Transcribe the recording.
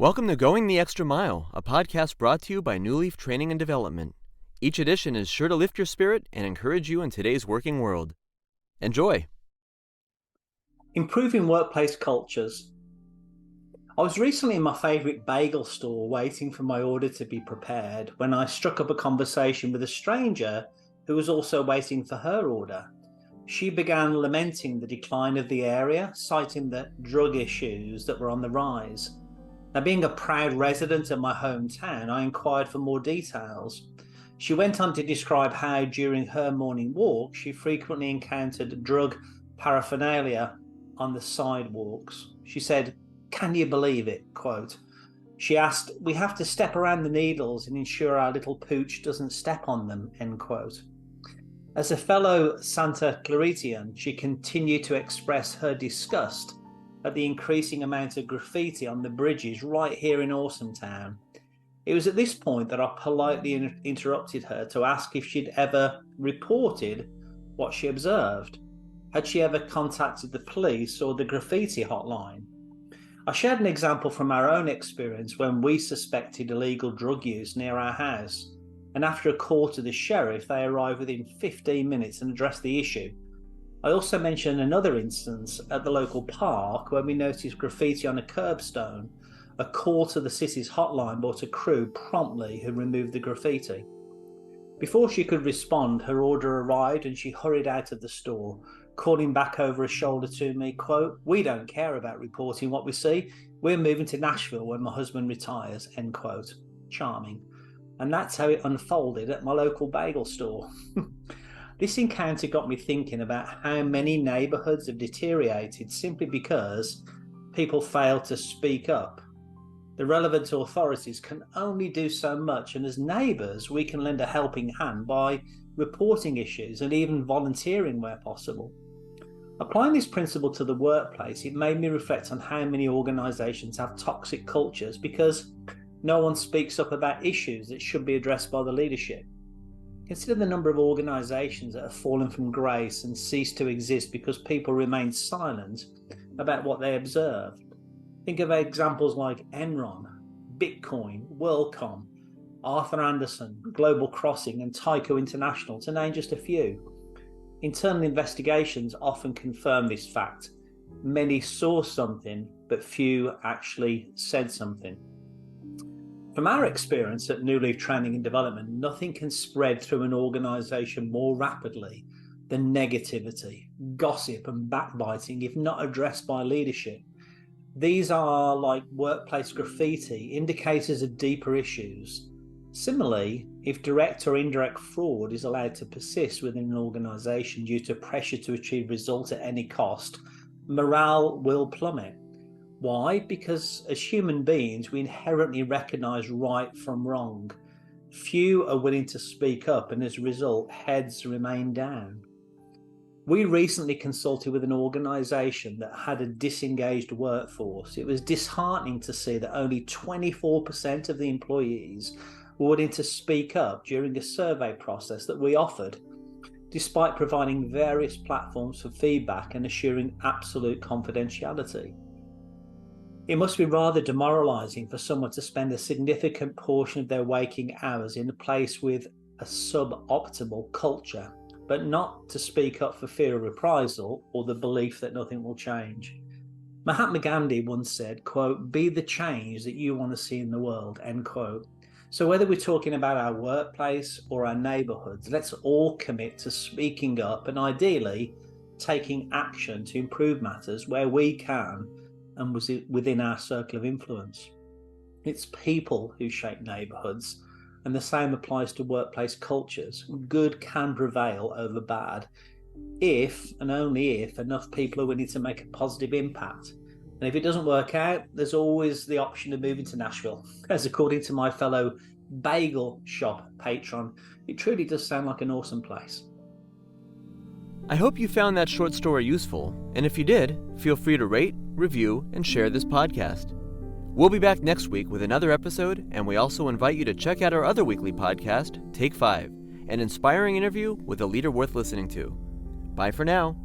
Welcome to Going the Extra Mile, a podcast brought to you by Newleaf Training and Development. Each edition is sure to lift your spirit and encourage you in today's working world. Enjoy! Improving workplace cultures. I was recently in my favourite bagel store waiting for my order to be prepared when I struck up a conversation with a stranger who was also waiting for her order. She began lamenting the decline of the area, citing the drug issues that were on the rise. Now, being a proud resident of my hometown, I inquired for more details. She went on to describe how during her morning walk, she frequently encountered drug paraphernalia on the sidewalks. She said, "Can you believe it?" Quote. She asked, "We have to step around the needles and ensure our little pooch doesn't step on them," end quote. As a fellow Santa Claritian, she continued to express her disgust at the increasing amount of graffiti on the bridges right here in Awesome Town. It was at this point that I politely interrupted her to ask if she'd ever reported what she observed. Had she ever contacted the police or the graffiti hotline? I shared an example from our own experience when we suspected illegal drug use near our house, and after a call to the sheriff, they arrived within 15 minutes and addressed the issue. I also mentioned another instance at the local park where we noticed graffiti on a curbstone. A call to the city's hotline brought a crew promptly who removed the graffiti. Before she could respond, her order arrived and she hurried out of the store, calling back over her shoulder to me, quote, "We don't care about reporting what we see. We're moving to Nashville when my husband retires," end quote. Charming. And that's how it unfolded at my local bagel store. This encounter got me thinking about how many neighbourhoods have deteriorated simply because people fail to speak up. The relevant authorities can only do so much, and as neighbours we can lend a helping hand by reporting issues and even volunteering where possible. Applying this principle to the workplace, it made me reflect on how many organisations have toxic cultures because no one speaks up about issues that should be addressed by the leadership. Consider the number of organisations that have fallen from grace and ceased to exist because people remain silent about what they observe. Think of examples like Enron, Bitcoin, WorldCom, Arthur Andersen, Global Crossing and Tyco International, to name just a few. Internal investigations often confirm this fact. Many saw something, but few actually said something. From our experience at Newleaf Training and Development, nothing can spread through an organisation more rapidly than negativity, gossip and backbiting if not addressed by leadership. These are, like workplace graffiti, indicators of deeper issues. Similarly, if direct or indirect fraud is allowed to persist within an organisation due to pressure to achieve results at any cost, morale will plummet. Why? Because as human beings, we inherently recognise right from wrong. Few are willing to speak up, and as a result, heads remain down. We recently consulted with an organisation that had a disengaged workforce. It was disheartening to see that only 24% of the employees were willing to speak up during a survey process that we offered, despite providing various platforms for feedback and assuring absolute confidentiality. It must be rather demoralising for someone to spend a significant portion of their waking hours in a place with a suboptimal culture, but not to speak up for fear of reprisal or the belief that nothing will change. Mahatma Gandhi once said, quote, "Be the change that you want to see in the world," end quote. So whether we're talking about our workplace or our neighbourhoods, let's all commit to speaking up and ideally taking action to improve matters where we can and within our circle of influence. It's people who shape neighbourhoods, and the same applies to workplace cultures. Good can prevail over bad if and only if enough people are willing to make a positive impact. And if it doesn't work out, there's always the option of moving to Nashville. As according to my fellow bagel shop patron, it truly does sound like an awesome place. I hope you found that short story useful, and if you did, feel free to rate, review, and share this podcast. We'll be back next week with another episode, and we also invite you to check out our other weekly podcast, Take 5, an inspiring interview with a leader worth listening to. Bye for now.